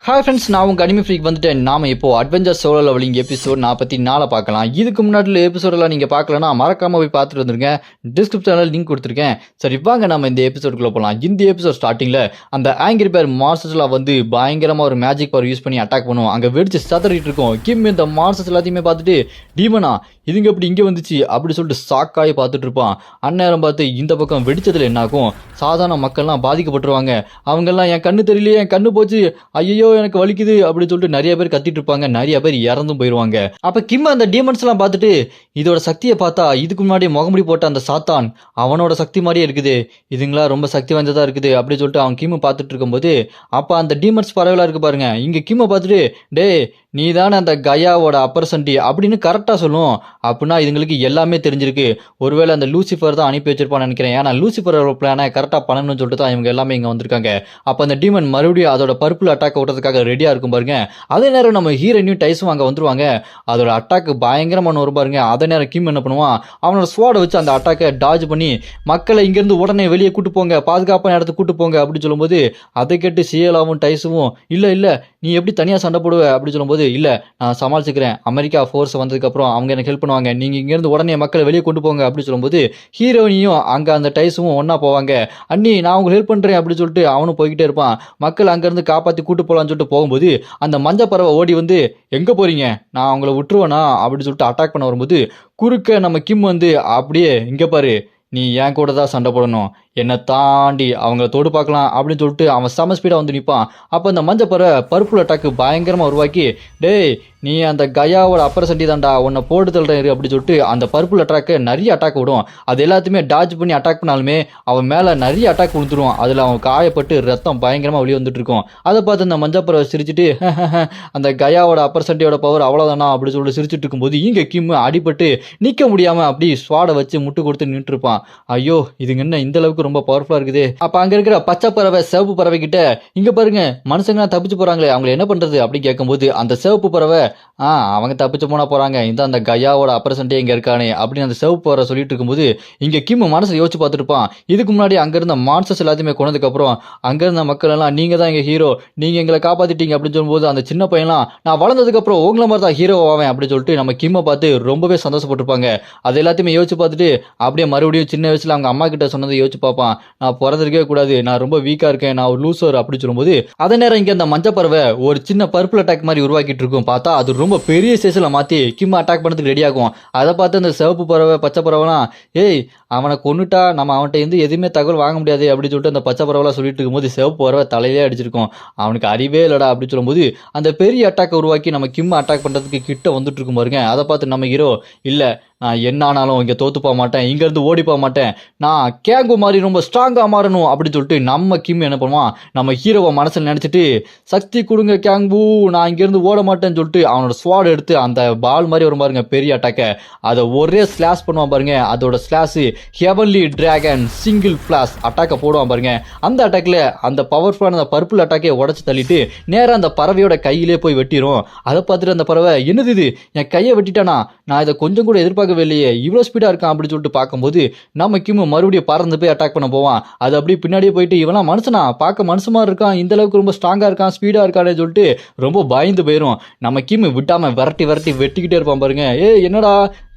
Hi friends, நான் உங்கள் anime freak வந்துட்டேன். நாம் இப்போ அட்வென்ச்சர் சோலோ லெவலிங் எபிசோட் 44 பார்க்கலாம். இதுக்கு முன்னாடி எபிசோடெல்லாம் நீங்கள் பார்க்கலன்னா மறக்காமல் போய் பார்த்துட்டு வந்துருங்க. டிஸ்கிரிப்ஷனில் லிங்க் கொடுத்துருக்கேன். சரி வாங்க நம்ம இந்த எபிசோடுக்குள்ளே போகலாம். இந்த எபிசோட் ஸ்டார்டிங்கில் அந்த ஆங்கிரி பேர் மார்சஸ்லாம் வந்து பயங்கரமாக ஒரு மேஜிக் பவர் யூஸ் பண்ணி அட்டாக் பண்ணுவோம். அங்கே வெடிச்சு சதறிட்டு இருக்கோம். கிம் இந்த மார்சஸ் எல்லாத்தையுமே பார்த்துட்டு டீமனா இதுங்க எப்படி இங்கே வந்துச்சு அப்படி சொல்லிட்டு சாக்காகி பார்த்துட்டு இருப்பான். அந்நேரம் பார்த்து இந்த பக்கம் வெடிச்சதில் என்னாகும், சாதாரண மக்கள்லாம் பாதிக்கப்பட்டுருவாங்க. அவங்கெல்லாம் என் கண்ணு தெரியலையே, என் கண்ணு போச்சு, ஐயோ எனக்கு வலிக்குது அப்படின்னு சொல்லிட்டு நிறைய பேர் கத்திட்டு இருப்பாங்க. நிறைய பேர் இறந்தும் போயிடுவாங்க. அப்ப கிம் அந்த டீமன்ஸ் எல்லாம் பார்த்துட்டு இதோட சக்தியை பார்த்தா இதுக்கு முன்னாடி முகமுடி போட்ட அந்த சாத்தான் அவனோட சக்தி மாதிரியே இருக்குது, இதுங்களா ரொம்ப சக்தி வாய்ந்ததா இருக்குது அப்படின்னு சொல்லிட்டு அவன் கிம் பார்த்துட்டு இருக்கும்போது அப்ப அந்த டீமன்ஸ் பறவைலாம் இருக்கு பாருங்க. இங்க கிம்மை பார்த்துட்டு டே நீ தானே அந்த கயாவோட அப்பர்சன்டி அப்படின்னு கரெக்டா சொல்லும். அப்படின்னா இதுங்களுக்கு எல்லாமே தெரிஞ்சிருக்கு. ஒருவேளை அந்த லூசிஃபர் தான் அனுப்பி வச்சிருப்பான்னு நினைக்கிறேன். ஏன்னா லூசிஃபரோட பிளானை கரெக்டாக பண்ணணும்னு சொல்லிட்டு தான் இவங்க எல்லாமே இங்கே வந்திருக்காங்க. அப்போ அந்த டீமன் மறுபடியும் அதோட பர்பிள் அட்டாக் ஓட்டுறதுக்காக ரெடியாக இருக்கும் பாருங்க. அதே நேரம் நம்ம ஹீரோயினும் டைஸும் அங்கே வந்துருவாங்க. அதோட அட்டாக் பயங்கரமான ஒரு பாருங்க. அதே நேரம் கிம் என்ன பண்ணுவான், அவனோட ஸ்வாடை வச்சு அந்த அட்டாக்கை டாஜ் பண்ணி மக்களை இங்கேருந்து உடனே வெளியே கூட்டு போங்க, பாதுகாப்பான இடத்துக்கு கூட்டு போங்க அப்படின்னு சொல்லும்போது அதை கேட்டு சியலாவும் டைஸும் இல்லை நீ எப்படி தனியாக சண்டை போடுவ அப்படின்னு சொல்லும்போது இல்லை நான் சமாளிச்சுக்கிறேன், அமெரிக்கா ஃபோர்ஸ் வந்ததுக்கப்புறம் அவங்க எனக்கு ஹெல்ப் பண்ணுவாங்க, நீங்கள் இங்கேருந்து உடனே மக்களை வெளியே கொண்டு போங்க அப்படின்னு சொல்லும்போது ஹீரோயினியும் அங்கே அந்த டைஸும் ஒன்றா போவாங்க. அண்ணி நான் உங்களுக்கு ஹெல்ப் பண்ணுறேன் அப்படின்னு சொல்லிட்டு அவனும் போய்கிட்டே இருப்பான். மக்கள் அங்கேருந்து காப்பாற்றி கூட்டு போகலான்னு சொல்லிட்டு போகும்போது அந்த மஞ்சள் பறவை ஓடி வந்து எங்கே போகிறீங்க, நான் அவங்கள விட்டுருவேனா அப்படின்னு சொல்லிட்டு அட்டாக் பண்ண வரும்போது குறுக்க நம்ம கிம் வந்து அப்படியே இங்கே பாரு நீ என் கூட தான் சண்டை போடணும், என்னை தாண்டி அவங்கள தொடு பார்க்கலாம் அப்படின்னு சொல்லிட்டு அவன் செம ஸ்பீடாக வந்து நிற்பான். அப்போ அந்த மஞ்சள் பறவை பர்பிள் அட்டாக்கு பயங்கரமாக உருவாக்கி டேய் நீ அந்த கயாவோட அப்பரசண்டி தான்டா உன்னை போட்டு தள்ளுறேன் அப்படின்னு சொல்லிட்டு அந்த பர்பிள் அட்டாக்கு நிறைய அட்டாக் விடும். அது எல்லாத்தையுமே டாஜ் பண்ணி அட்டாக் பண்ணாலுமே அவன் மேலே நிறைய அட்டாக் விழுந்துருவான். அதில் அவன் காயப்பட்டு ரத்தம் பயங்கரமாக வெளியே வந்துட்டு இருக்கும். அதை பார்த்து அந்த மஞ்சள் பறவை சிரிச்சுட்டு அந்த கயாவோட அப்பரசண்டியோட பவர் அவ்வளோதானா அப்படின்னு சொல்லிட்டு சிரிச்சுட்டு இருக்கும்போது இங்கே கிம் அடிபட்டு நிற்க முடியாமல் அப்படி ஸ்வாடை வச்சு முட்டு கொடுத்து நின்று இருப்பான். ஐயோ இதுங்க என்ன இந்த அளவுக்கு ரொம்ப பவர்ஃபுல்லா இருக்குது. அப்ப அங்க இருக்கிற பச்சை பறவை சிவப்பு பறவை கிட்ட இங்க பாருங்க மனுஷங்க தப்பிச்சு போறாங்களே அவங்க என்ன பண்றது அப்படி கேட்கும்போது அந்த சிவப்பு பறவை அவங்க தப்பிச்சு போனா போறாங்க, இந்த அந்த கயாவோட அப்பரசன்டே இங்க இருக்கானே அப்படின்னு அந்த சிவப்பு பறவை சொல்லிட்டு இருக்கும்போது இங்க கிம் மனசை யோசிச்சு பார்த்துட்டு இருப்பான். இதுக்கு முன்னாடி அங்க இருந்த மான்சஸ் எல்லாத்தையுமே கொண்டதுக்கு அப்புறம் அங்க இருந்த மக்கள் எல்லாம் நீங்க தான் எங்க ஹீரோ, நீங்க எங்களை காப்பாத்திட்டீங்க அப்படின்னு சொல்லும்போது அந்த சின்ன பையன்லாம் நான் வளர்ந்ததுக்கு அப்புறம் உங்களை மாதிரி தான் ஹீரோ ஆவேன் அப்படின்னு சொல்லிட்டு நம்ம கிம்மை பார்த்து ரொம்பவே சந்தோஷப்பட்டிருப்பாங்க. அது எல்லாத்தையுமே யோசிச்சு பார்த்துட்டு அப்படியே மறுபடியும் சின்ன வயசுல அவங்க அம்மா கிட்ட சொன்னதை யோசிச்சு பார்ப்பான். நான் பிறந்திருக்கவே கூடாது, நான் ரொம்ப வீக்கா இருக்கேன், நான் ஒரு லூசர் அப்படி சொல்லும்போது அதே நேரம் இங்க அந்த மஞ்சள் பறவை ஒரு சின்ன பர்பிள் அட்டாக் மாதிரி உருவாக்கிட்டு இருக்கும். பார்த்தா அது ரொம்ப பெரிய சைஸ்ல மாத்தி கிம் அட்டாக் பண்ணதுக்கு ரெடி ஆகும். அதை பார்த்து அந்த சிவப்பு பறவை பச்சை பறவைலாம் ஏய் அவனை கொன்னுட்டா நம்ம அவன்கிட்ட இருந்து எதுவுமே தகவல் வாங்க முடியாது அப்படின்னு சொல்லிட்டு அந்த பச்சை பறவைலாம் சொல்லிட்டு இருக்கும்போது சிவப்பு பறவை தலையிலே அடிச்சிருக்கும். அவனுக்கு அறிவே இல்லடா அப்படின்னு சொல்லும்போது அந்த பெரிய அட்டாக் உருவாக்கி நம்ம கிம் அட்டாக் பண்றதுக்கு கிட்ட வந்துட்டு இருக்கும் பாருங்க. அதை பார்த்து நம்ம ஹீரோ இல்லை நான் என்ன ஆனாலும் இங்கே தோத்து போக மாட்டேன், இங்கேருந்து ஓடி போக மாட்டேன், நான் கேங்கு மாதிரி ரொம்ப ஸ்ட்ராங்காக மாறணும் அப்படின்னு சொல்லிட்டு நம்ம கிம் என்ன பண்ணுவான், நம்ம ஹீரோவை மனசில் நினச்சிட்டு சக்தி கொடுங்க கேங்கு நான் இங்கேருந்து ஓட மாட்டேன்னு சொல்லிட்டு அவனோட ஸ்வாட் எடுத்து அந்த பால் மாதிரி வரும் பாருங்க பெரிய அட்டாக்கை அதை ஒரே ஸ்லாஷ் பண்ணுவான் பாருங்க. அதோட slash heavenly dragon single flash அட்டாக்கை போடுவான் பாருங்க. அந்த அட்டாக்ல அந்த பவர்ஃபுல்லான அந்த பர்பிள் அட்டாக்கை உடச்சி தள்ளிட்டு நேராக அந்த பறவையோட கையிலே போய் வெட்டிடும். அதை பார்த்துட்டு அந்த பறவை என்னது இது என் கையை வெட்டிட்டானா, நான் இதை கொஞ்சம் கூட எதிர்பார்க்க வெளியே இவ்வளோ ஸ்பீடாக இருக்கான் அப்படின்னு சொல்லிட்டு பார்க்கும்போது நம்ம கிம் மறுபடியும் பறந்து போய் அட்டாக் பண்ண போவான். அது அப்படியே பின்னாடியே போயிட்டு இவெல்லாம் மனுஷனா பார்க்க மனுஷ மாதிரி இருக்கான், இந்த அளவுக்கு ரொம்ப ஸ்ட்ராங்காக இருக்கான் ஸ்பீடாக இருக்கான்னு சொல்லிட்டு ரொம்ப பயந்து போயிடும். நம்ம கிம் விட்டாம விரட்டி வெட்டிக்கிட்டே இருப்பான் பாருங்க. என்னடா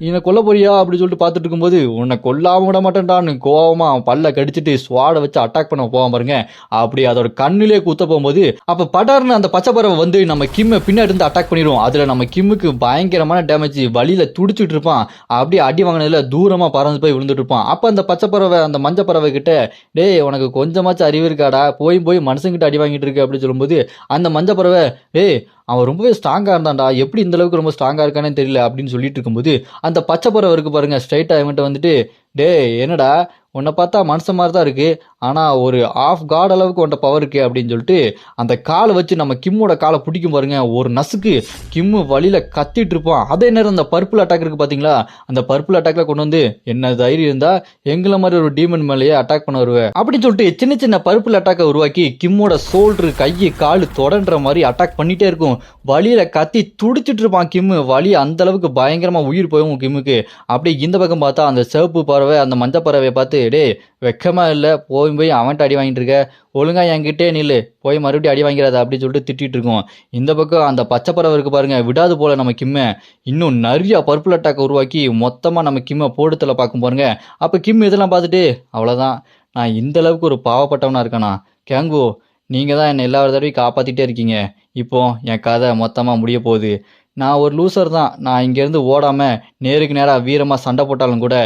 என்னை கொல்ல போறியா அப்படின்னு சொல்லிட்டு பார்த்துட்டு இருக்கும்போது உன்னை கொல்லாம விட மாட்டேன்டான்னு கோவமா பல்ல கடிச்சிட்டு ஸ்வாடை வச்சு அட்டாக் பண்ண போவான் பாருங்க. அப்படி அதோட கண்ணிலே குத்த போகும்போது அப்ப படார்னு அந்த பச்சை பறவை வந்து நம்ம கிம்மை பின்னாடி இருந்து அட்டாக் பண்ணிடும். அதுல நம்ம கிம்முக்கு பயங்கரமான டேமேஜ், வழியில துடிச்சுட்டு இருப்பான். அப்படியே அடி வாங்கினதுல தூரமா பறந்து போய் விழுந்துட்டு இருப்பான். அப்ப அந்த பச்சை பறவை அந்த மஞ்சள் பறவை கிட்ட டேய் உனக்கு கொஞ்சமாச்சும் அறிவு இருக்காடா, போய் மனுஷங்கிட்ட அடி வாங்கிட்டு இருக்கு அப்படின்னு சொல்லும்போது அந்த மஞ்சள் பறவை டேய் அவன் ரொம்பவே ஸ்ட்ராங்காக இருந்தான்டா, எப்படி இந்த அளவுக்கு ரொம்ப ஸ்ட்ராங்காக இருக்கானே தெரியல அப்படின்னு சொல்லிட்டு இருக்கும்போது அந்த பச்சை பறவை இருக்கு பாருங்க ஸ்ட்ரைட்டா அவன்கிட்ட வந்துட்டு டே என்னடா உன்னை பார்த்தா மனுஷன் மாதிரி தான் இருக்கு, ஆனால் ஒரு ஆஃப் காட் அளவுக்கு உன்ட்ட பவர் இருக்கு அப்படின்னு சொல்லிட்டு அந்த காலை வச்சு நம்ம கிம்மோட காலை பிடிக்கும் பாருங்க. ஒரு நசுக்கு கிம்மு வழியில கத்திட்டு இருப்பான். அதே நேரம் அந்த பர்பிள் அட்டாக் இருக்கு பார்த்தீங்களா, அந்த பர்பிள் அட்டாக்ல கொண்டு வந்து என்ன தைரியம் இருந்தா எங்களை மாதிரி ஒரு டீமன் மேலேயே அட்டாக் பண்ண வருவேன் அப்படின்னு சொல்லிட்டு சின்ன சின்ன பர்பிள் அட்டாக்கை உருவாக்கி கிம்மோட ஷோல்டர் கையை காலு தொடன்ற மாதிரி அட்டாக் பண்ணிட்டே இருக்கும். வரைக்கும் வலியில கத்தி துடிச்சிட்டு இருப்பான் கிம்மு. வலி அந்த அளவுக்கு பயங்கரமா உயிர் போயும் கிம்முக்கு. அப்படியே இந்த பக்கம் பார்த்தா அந்த சிவப்பு பறவை அந்த மஞ்சள் பறவையை பார்த்து, டேய் வெக்கமா இல்லை, போய் அவன்கிட்ட அடி வாங்கிட்டு இருக்க, ஒழுங்கா என்கிட்டே நில்லு, போய் மறுபடியும் அடி வாங்கிறாத அப்படின்னு சொல்லிட்டு திட்டிட்டு இருக்கோம். இந்த பக்கம் அந்த பச்சை பறவை இருக்கு பாருங்க, விடாது போல நம்ம கிம்மை இன்னும் நிறைய பர்பிள் அட்டாக் உருவாக்கி மொத்தமாக நம்ம கிம்மை போடுதலை பார்க்கும் பாருங்க. அப்போ கிம் இதெல்லாம் பார்த்துட்டு, அவ்வளோதான், நான் இந்த அளவுக்கு ஒரு பாவப்பட்டவனா இருக்கேனா? கேங்கு, நீங்கள் தான் என்னை எல்லா தடவையும் காப்பாற்றிட்டே இருக்கீங்க. இப்போ என் கதை மொத்தமாக முடிய போகுது. நான் ஒரு லூசர் தான். நான் இங்கேருந்து ஓடாமல் நேருக்கு நேராக வீரமாக சண்டை போட்டாலும் கூட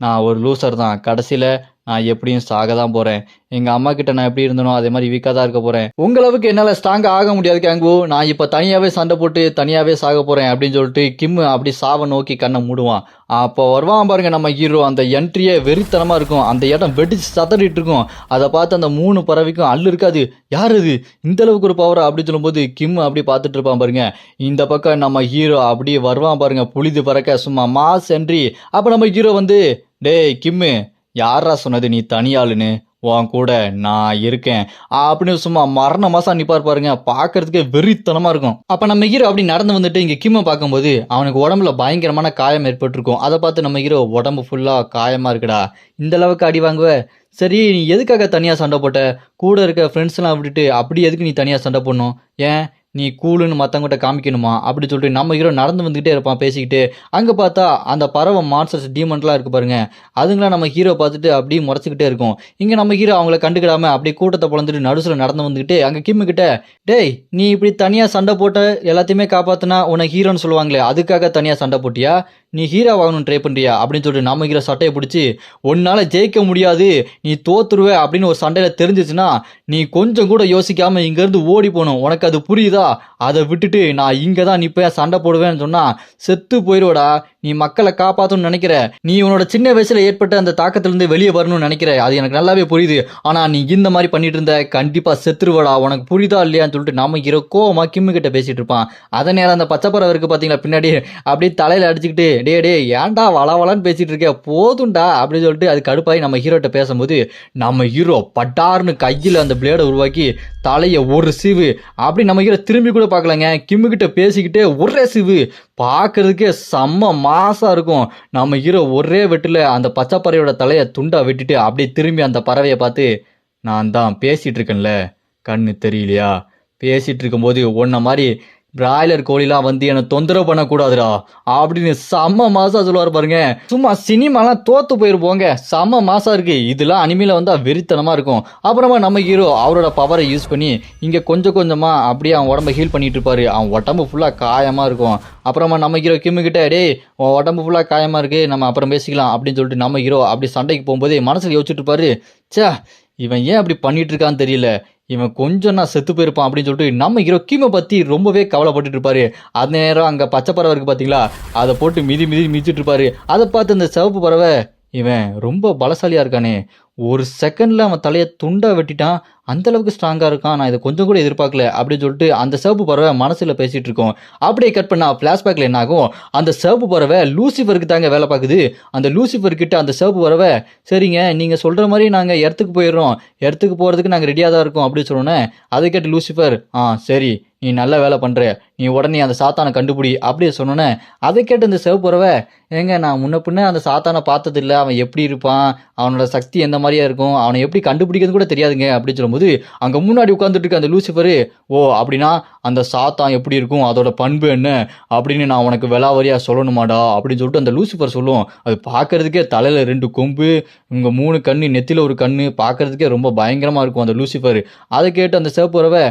நான் ஒரு லூசர் தான். கடைசியில் நான் எப்படியும் சாக தான் போகிறேன். எங்கள் அம்மா கிட்ட நான் எப்படி இருந்தனோ அதே மாதிரி வீக்காக தான் இருக்க போகிறேன். உங்களவுக்கு என்னால் ஸ்ட்ராங்காக ஆக முடியாது கேங்கு. நான் இப்போ தனியாகவே சண்டை போட்டு தனியாகவே சாக போகிறேன் அப்படின்னு சொல்லிட்டு கிம்மு அப்படி சாவை நோக்கி கண்ணை மூடுவான். அப்போ வருவான் பாருங்க நம்ம ஹீரோ. அந்த என்ட்ரியே வெறித்தனமாக இருக்கும். அந்த இடம் வெடிச்சு சதறிட்டு இருக்கும். அதை பார்த்து அந்த 3 பறவைக்கும் அல்லு இருக்காது. யார் இது இந்த அளவுக்கு ஒரு பவரா அப்படின்னு சொல்லும்போது கிம்மு அப்படி பார்த்துட்டு இருப்பான் பாருங்க. இந்த பக்கம் நம்ம ஹீரோ அப்படியே வருவான் பாருங்க, புளிது பறக்க சும்மா மாஸ் என்ட்ரி. அப்போ நம்ம ஹீரோ வந்து, டேய் கிம்மு, யாரா சொன்னது நீ தனியாளுன்னு, உன் கூட நான் இருக்கேன் அப்படின்னு சும்மா மரண மாசம் நிப்பார் பாருங்க. பார்க்கறதுக்கே வெறித்தனமா இருக்கும். அப்ப நம்ம ஹீரோ அப்படி நடந்து வந்துட்டு இங்க கிம்மை பார்க்கும்போது அவனுக்கு உடம்புல பயங்கரமான காயம் ஏற்பட்டிருக்கும். அதை பார்த்து நம்ம ஹீரோ, உடம்பு ஃபுல்லா காயமா இருக்குடா, இந்த அளவுக்கு அடி வாங்குவ, சரி நீ எதுக்காக தனியா சண்டை போட்ட? கூட இருக்க ஃப்ரெண்ட்ஸ் எல்லாம் விட்டுட்டு அப்படி எதுக்கு நீ தனியா சண்டை போடணும்? ஏன் நீ கூலுன்னு மற்றவங்கிட்ட காமிக்கணுமா அப்படின்னு சொல்லிட்டு நம்ம ஹீரோ நடந்து வந்துக்கிட்டே இருப்பான் பேசிக்கிட்டு. அங்கே பார்த்தா அந்த பறவை மான்ஸ்டர்ஸ் டீமன்லாம் இருக்கு பாருங்க, அதுங்களாம் நம்ம ஹீரோ பார்த்துட்டு அப்படியே முறைச்சிக்கிட்டே இருக்கும். இங்கே நம்ம ஹீரோ அவங்கள கண்டுக்கிடாம அப்படியே கூட்டத்தை பிளந்துட்டு நடுசில் நடந்து வந்துக்கிட்டு அங்கே கிம்மு கிட்ட, டேய் நீ இப்படி தனியாக சண்டை போட்ட எல்லாத்தையுமே காப்பாற்றினா உன்னை ஹீரோன்னு சொல்லுவாங்களே, அதுக்காக தனியாக சண்டை போட்டியா? நீ ஹீரோ ஆகணும்னு ட்ரை பண்ணுறியா அப்படின்னு சொல்லிட்டு நம்ம ஹீரோ சட்டையை பிடிச்சி, உன்னால் ஜெயிக்க முடியாது, நீ தோத்துருவே அப்படின்னு ஒரு சண்டையில் தெரிஞ்சிச்சுன்னா நீ கொஞ்சம் கூட யோசிக்காமல் இங்கேருந்து ஓடி போகணும். உனக்கு அது புரியுதா? அதை விட்டுட்டு நான் இங்கே தான் நிற்பேன் சண்டை போடுவேன்னு சொன்னால் செத்து போயிடுவடா. நீ மக்களை காப்பாற்றணும்னு நினைக்கிற, நீ உன்னோட சின்ன வயசில் ஏற்பட்ட அந்த தாக்கத்திலேருந்து வெளியே வரணும்னு நினைக்கிற, அது எனக்கு நல்லாவே புரியுது. ஆனால் நீ இந்த மாதிரி பண்ணிட்டு இருந்த கண்டிப்பாக செத்துருவடா, உனக்கு புரியுதா இல்லையான்னு சொல்லிட்டு நம்ம ஹீரோ கோவமா கிம்மு கிட்ட பேசிட்டு இருப்பான். அதே நேரம் அந்த பச்சைப்பறவை இருக்கு பார்த்தீங்களா பின்னாடி, அப்படியே தலையில் அடிச்சுக்கிட்டு, டே ஏன்டா வளவலான்னு பேசிட்டு இருக்க, போதும்டா அப்படின்னு சொல்லிட்டு அது கடுப்பாகி நம்ம ஹீரோட்ட பேசும்போது நம்ம ஹீரோ பட்டார்னு கையில் அந்த பிளேடை உருவாக்கி தலையை ஒரு சீவு அப்படி நம்ம ஹீரோ திரும்பி கூட பார்க்கலங்க, கிம்முக்கிட்ட பேசிக்கிட்டே ஒரே சீவு. பார்க்கறதுக்கே செம்ம மாசா இருக்கும். நம்ம ஹீரோ ஒரே வெட்டில் அந்த பச்சைப்பறவையோட தலையை துண்டா வெட்டிட்டு அப்படியே திரும்பி அந்த பறவையை பார்த்து, நான் தான் பேசிட்டு இருக்கேன்ல, கண்ணு தெரியலையா? பேசிட்டு இருக்கும்போது உன்ன மாதிரி பிராய்லர் கோழிலாம் வந்து என்னை தொந்தரவு பண்ணக்கூடாதுடா அப்படின்னு செம்ம மாசா சொல்லுவார் பாருங்க. சும்மா சினிமாலாம் தோத்து போயிருப்போங்க, செம்ம மாசா இருக்கு. இதெல்லாம் அனிமையில வந்தா வெறித்தனமா இருக்கும். அப்புறமா நம்ம ஹீரோ அவரோட பவரை யூஸ் பண்ணி இங்க கொஞ்சம் கொஞ்சமா அப்படியே அவன் உடம்ப ஹீல் பண்ணிட்டு இருப்பாரு. அவன் உடம்பு ஃபுல்லா காயமா இருக்கும். அப்புறமா நம்ம ஹீரோ கிம்மு கிட்ட, டேய் உன் உடம்பு ஃபுல்லா காயமா இருக்கு, நம்ம அப்புறம் பேசிக்கலாம் அப்படின்னு சொல்லிட்டு நம்ம ஹீரோ அப்படி சண்டைக்கு போகும்போது மனசுல யோசிச்சுட்டு இருப்பாரு, சே இவன் ஏன் அப்படி பண்ணிட்டு இருக்கான்னு தெரியல, இவன் கொஞ்சம் நான் செத்து போயிருப்பான் அப்படின்னு சொல்லிட்டு நம்ம ஹீரோ கிம்மை பற்றி ரொம்பவே கவலைப்பட்டுட்டு இருப்பாரு. அந்த நேரம் அங்கே பச்சை பறவை இருக்கு பார்த்தீங்களா, அதை போட்டு மிதிச்சிட்டு இருப்பாரு. அதை பார்த்து அந்த சிவப்பு பறவை, இவன் ரொம்ப பலசாலியாக இருக்கானே, ஒரு செகண்டில் அவன் தலையை துண்டா வெட்டிட்டான், அந்தளவுக்கு ஸ்ட்ராங்காக இருக்கான், நான் இதை கொஞ்சம் கூட எதிர்பார்க்கல அப்படின்னு சொல்லிட்டு அந்த சிவப்பு பறவை மனசில் பேசிகிட்டு இருக்கோம். அப்படியே கட் பண்ணால் ஃப்ளாஷ்பேக்கில் என்ன ஆகும், அந்த சிவப்பு பறவை லூசிஃபருக்கு தாங்க வேலை பார்க்குது. அந்த லூசிஃபர்கிட்ட அந்த சிவப்பு பறவை, சரிங்க நீங்கள் சொல்கிற மாதிரி நாங்கள் இடத்துக்கு போயிடுறோம், இடத்துக்கு போகிறதுக்கு நாங்கள் ரெடியாக தான் இருக்கோம் அப்படின்னு சொன்னோன்னே, அதை கேட்டு லூசிஃபர், சரி நீ நல்ல வேலை பண்ணுற, நீ உடனே அந்த சாத்தானை கண்டுபிடி அப்படியே சொன்னோன்னே, அதை கேட்டு அந்த சிவப்பு பறவை, ஏங்க நான் முன்ன பின்ன அந்த சாத்தானை பார்த்ததில்ல, அவன் எப்படி இருப்பான், அவனோட சக்தி எந்த மாதிரியா இருக்கும், அவனை எப்படி கண்டுபிடிக்கிறது கூட தெரியாதுங்க அப்படின்னு சொல்லும்போது அங்கே முன்னாடி உட்காந்துட்டு இருக்க அந்த லூசிஃபரு, ஓ அப்படின்னா அந்த சாத்தான் எப்படி இருக்கும், அதோட பண்பு என்ன அப்படின்னு நான் உனக்கு விலாவரியாக சொல்லணுமாடா அப்படின்னு சொல்லிட்டு அந்த லூசிஃபர் சொல்லுவோம். அது பார்க்கறதுக்கே தலையில் 2 கொம்பு, இங்கே 3 கண்ணு, நெத்தியில் ஒரு கண்ணு, பார்க்கறதுக்கே ரொம்ப பயங்கரமாக இருக்கும் அந்த லூசிஃபர். அதை கேட்டு அந்த சிவப்பு பறவை,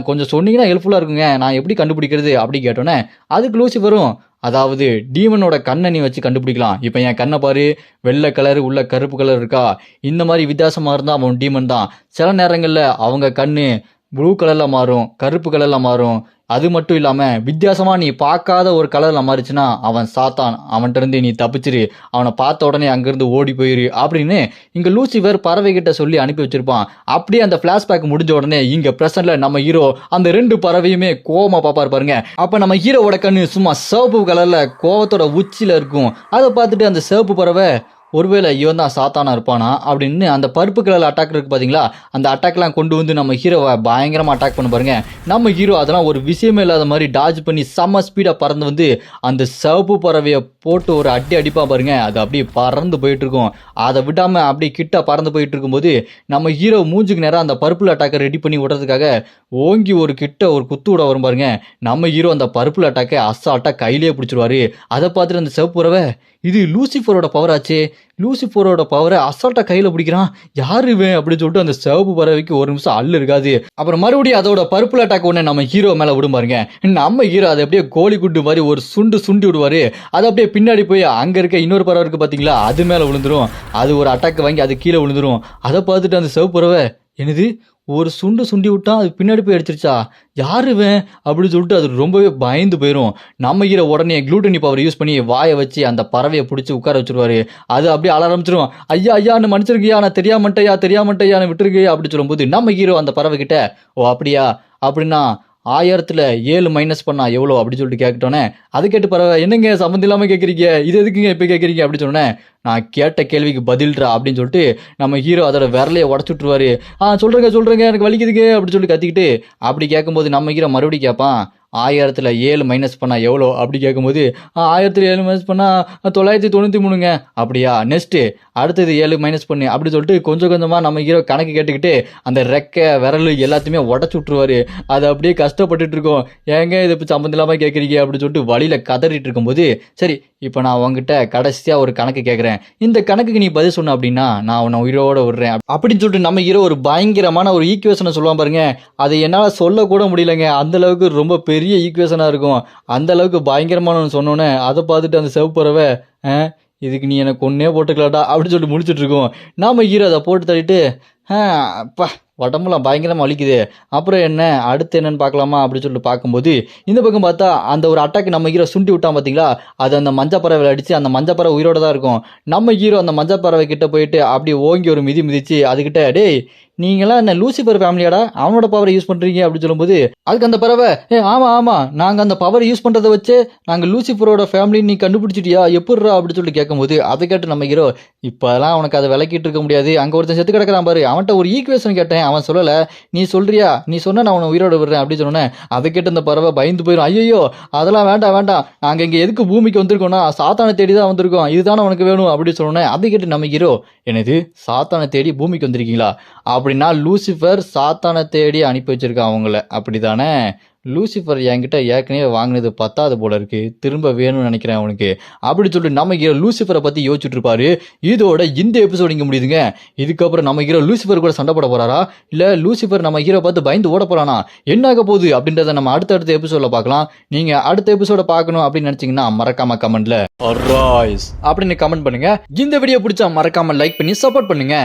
கொஞ்சம் சொன்னீங்கன்னா ஹெல்ப்ஃபுல்லாக இருக்குங்க, நான் எப்படி கண்டுபிடிக்கிறது அப்படி கேட்டோன்னே, அதுக்கு லூசிஃபரும், அதாவது டீமனோட கண்ணை நீ வச்சு கண்டுபிடிக்கலாம், இப்போ என் கண்ணை பாரு, வெள்ளை கலர் உள்ள கருப்பு கலர் இருக்கா, இந்த மாதிரி வித்தியாசமாக இருந்தால் அவன் டீமன் தான். சில நேரங்களில் அவங்க கண்ணு ப்ளூ கலரில் மாறும், கருப்பு கலரில் மாறும். அது மட்டும் இல்லாமல் வித்தியாசமாக நீ பார்க்காத ஒரு கலரில் மாறிச்சுன்னா அவன் சாத்தான், அவன்கிட்ட இருந்து நீ தப்பிச்சிரு, அவனை பார்த்த உடனே அங்கேருந்து ஓடி போயிரு அப்படின்னு இங்கே லூசிஃபர் பறவைகிட்ட சொல்லி அனுப்பி வச்சிருப்பான். அப்படியே அந்த ஃப்ளாஷ்பேக் முடிஞ்ச உடனே இங்கே ப்ரெசென்ட்ல நம்ம ஹீரோ அந்த 2 பறவையுமே கோவமாக பார்ப்பாரு பாருங்க. அப்போ நம்ம ஹீரோவோட கண்ணு சும்மா சிவப்பு கலரில் கோவத்தோட உச்சியில் இருக்கும். அதை பார்த்துட்டு அந்த சிவப்பு பறவை, ஒருவேளை இவன் தான் சாத்தானா இருப்பானா அப்படின்னு அந்த பருப்பு கலர் அட்டாக் இருக்கு பார்த்தீங்களா, அந்த அட்டாக்லாம் கொண்டு வந்து நம்ம ஹீரோவை பயங்கரமாக அட்டாக் பண்ண பாருங்க. நம்ம ஹீரோ அதெல்லாம் ஒரு விஷயமே இல்லாத மாதிரி டாஜ் பண்ணி செம்ம ஸ்பீடாக பறந்து வந்து அந்த சிவப்பு பறவையை போட்டு ஒரு அடிப்பா பாருங்க. அது அப்படியே பறந்து போயிட்டு இருக்கும். அதை விடாமல் அப்படியே கிட்ட பறந்து போயிட்டு இருக்கும்போது நம்ம ஹீரோ மூஞ்சுக்கு நேரம் அந்த பருப்புல அட்டாக்கை ரெடி பண்ணி விடுறதுக்காக ஓங்கி ஒரு கிட்ட ஒரு குத்து விட வரும் பாருங்க. நம்ம ஹீரோ அந்த பருப்புல அட்டாக்கை அசால்ட்டா கையிலேயே பிடிச்சிருவாரு. அதை பார்த்துட்டு அந்த சிவப்பு பறவை, இது லூசிஃபரோட பவர் ஆச்சே, லூசிஃபரோட பவரை அசால்ட்டா கையில் பிடிக்கிறான், யாரு இவன் அப்படின்னு சொல்லிட்டு அந்த சிவப்பு பறவைக்கு ஒரு நிமிஷம் அல்லு இருக்காது. அப்புறம் மறுபடியும் அதோட பருப்புல அட்டாக் ஒன்று நம்ம ஹீரோ மேலே விடும் பாருங்க. நம்ம ஹீரோ அதை அப்படியே கோழி குண்டு மாதிரி ஒரு சுண்டி விடுவாரு. அது அப்படியே பின்னாடி போய் அங்கே இருக்க இன்னொரு பறவை இருக்கு பார்த்தீங்களா, அது மேலே விழுந்துரும். அது ஒரு அட்டாக் வாங்கி அது கீழே விழுந்துரும். அதை பார்த்துட்டு அந்த சிவப்பு பறவை, என்னது ஒரு சுண்டி விட்டான், அது பின்னாடி போய் அடிச்சிருச்சா, யாரு இவன் அப்படின்னு சொல்லிட்டு அது ரொம்பவே பயந்து போயிடும். நம்ம ஹீரோ உடனே க்ளூட்டனி பவர் யூஸ் பண்ணி வாயை வச்சு அந்த பறவையை பிடிச்சி உட்கார வச்சிருவாரு. அது அப்படியே அழ ஆரம்பிச்சிடும். ஐயான்னு மன்னிச்சிருக்கியா, நான் தெரியாமட்டையான்னு விட்டுருக்கு அப்படி சொல்லும்போது நம்ம ஹீரோ அந்த பறவை கிட்ட, ஓ அப்படியா, அப்படின்னா 1000ல் 7 மைனஸ் பண்ணா எவ்வளோ அப்படின்னு சொல்லிட்டு கேட்கட்டோன்னே, அது கேட்டு பறவை, என்னங்க சம்மந்தம் இல்லாமல் கேட்குறீங்க, இது எதுக்குங்க இப்போ கேட்குறீங்க அப்படின்னு சொன்னேன். நான் கேட்ட கேள்விக்கு பதில்றா அப்படின்னு சொல்லிட்டு நம்ம ஹீரோ அதோட விரலையை உடச்சு விட்ருவாரு. சொல்கிறேங்க எனக்கு வலிக்குதுங்க அப்படின்னு சொல்லி கத்திக்கிட்டு அப்படி கேட்கும்போது நம்ம ஹீரோ மறுபடியும் கேட்பான், 1000ல் 7 மைனஸ் பண்ணால் எவ்வளோ அப்படி கேட்கும்போது, 1000ல் 7 மைனஸ் பண்ணால் 993ங்க. அப்படியா, நெக்ஸ்ட்டு அடுத்தது 7 மைனஸ் பண்ணு அப்படி சொல்லிட்டு கொஞ்சம் கொஞ்சமாக நம்ம ஹீரோ கணக்கு கேட்டுக்கிட்டு அந்த ரெக்கை விரல் எல்லாத்தையுமே உடச்சி விட்ருவாரு. அது அப்படியே கஷ்டப்பட்டுட்டு இருக்கோம். ஏங்க இது இப்போ சம்மந்தம் இல்லாமல் கேட்குறீங்க அப்படின்னு சொல்லிட்டு வழியில் கதறிட்டு இருக்கும்போது, சரி இப்போ நான் உங்ககிட்ட கடைசியாக ஒரு கணக்கு கேட்குறேன், இந்த கணக்குக்கு நீ பதில் சொன்ன அப்படின்னா நான் உன்னை உயிரோட விடுறேன் அப்படின்னு சொல்லிட்டு நம்ம ஹீரோ ஒரு பயங்கரமான ஒரு ஈக்குவேஷனை சொல்லுவான் பாருங்க. அதை என்னால் சொல்லக்கூட முடியலைங்க, அந்தளவுக்கு ரொம்ப பெரிய ஈக்குவேஷனாக இருக்கும். அந்த அளவுக்கு பயங்கரமான சொன்னோன்னே அதை பார்த்துட்டு அந்த சிவப்பு பறவை, இதுக்கு நீ எனக்கு ஒன்றே போட்டுக்கலாட்டா அப்படின்னு சொல்லிட்டு முடிச்சுட்டு இருக்கோம். நாம ஹீரோ அதை போட்டு தள்ளிட்டு, அப்பா உடம்புலாம் பயங்கரமாக வலிக்குது, அப்புறம் என்ன அடுத்து என்னன்னு பார்க்கலாமா அப்படின்னு சொல்லிட்டு பார்க்கும்போது இந்த பக்கம் பார்த்தா அந்த ஒரு அட்டாக் நம்ம ஹீரோ சுண்டி விட்டான் பார்த்தீங்களா, அது அந்த மஞ்சப்பறவை அடித்து அந்த மஞ்சப்பறவை உயிரோட தான் இருக்கும். நம்ம ஹீரோ அந்த மஞ்சப்பறவை கிட்ட போயிட்டு அப்படியே ஓங்கி ஒரு மிதிச்சு அதுக்கிட்ட, டேய் நீங்களாம் என்ன லூசிஃபர் ஃபேமிலியாடா, அவனோட பவரை யூஸ் பண்ணுறீங்க அப்படின்னு சொல்லும்போது அதுக்கு அந்த பறவை, ஆமாம் நாங்கள் அந்த பவரை யூஸ் பண்ணுறதை வச்சு நாங்கள் லூசிஃபரோட ஃபேமிலி நீ கண்டுபிடிச்சிட்டியா, எப்பட்றா அப்படின்னு சொல்லிட்டு கேட்கும்போது அதை கேட்டு நம்ம ஹீரோ, இப்போலாம் அவனுக்கு அதை விளக்கிட்டு இருக்க முடியாது, அங்கே ஒருத்தன் செத்து கிடக்கிறான் பாரு, அவன்கிட்ட ஒரு ஈக்குவேஷன் கேட்டேன், அவன் சொல்லலை, நீ சொல்றியா, நீ சொன்ன நான் அவனை உயிரோட விடுறேன் அப்படின்னு சொன்னேன். அதை கேட்டு அந்த பறவை பயந்து போயிடும். ஐயோ அதெல்லாம் வேண்டாம், நாங்கள் இங்கே எதுக்கு பூமிக்கு வந்திருக்கோம்னா சாத்தானை தேடி தான் வந்திருக்கோம், இதுதானே உனக்கு வேணும் அப்படின்னு சொன்னேன். அதை கேட்டு நம்ம ஹீரோ, என்னது சாத்தானை தேடி பூமிக்கு வந்திருக்கீங்களா, அப்படின்னா லூசிஃபர் சாத்தானை தேடி அனுப்பி வச்சிருக்கான் அவங்கள அப்படிதானே, லூசிஃபர் என்கிட்ட ஏற்கனவே வாங்கினது பத்தாது போல இருக்கு, திரும்ப வேணும்னு நினைக்கிறேன் அவனுக்கு அப்படி சொல்லிட்டு நம்ம ஹீரோ லூசிஃபரை பற்றி யோசிச்சுட்டு இருப்பாரு. இதோட இந்த எபிசோடு இங்கே முடியுதுங்க. இதுக்கப்புறம் நம்ம ஹீரோ லூசிஃபர் கூட சண்டை போட போறாரா, இல்லை லூசிஃபர் நம்ம ஹீரோ பார்த்து பயந்து ஓட போறானா, என்ன ஆக போகுது அப்படின்றத நம்ம அடுத்த எபிசோடில் பார்க்கலாம். நீங்கள் அடுத்த எபிசோட பார்க்கணும் அப்படின்னு நினச்சிங்கன்னா மறக்காம கமெண்ட்ல அப்படின்னு கமெண்ட் பண்ணுங்க. இந்த வீடியோ பிடிச்சா மறக்காம லைக் பண்ணி சப்போர்ட் பண்ணுங்க.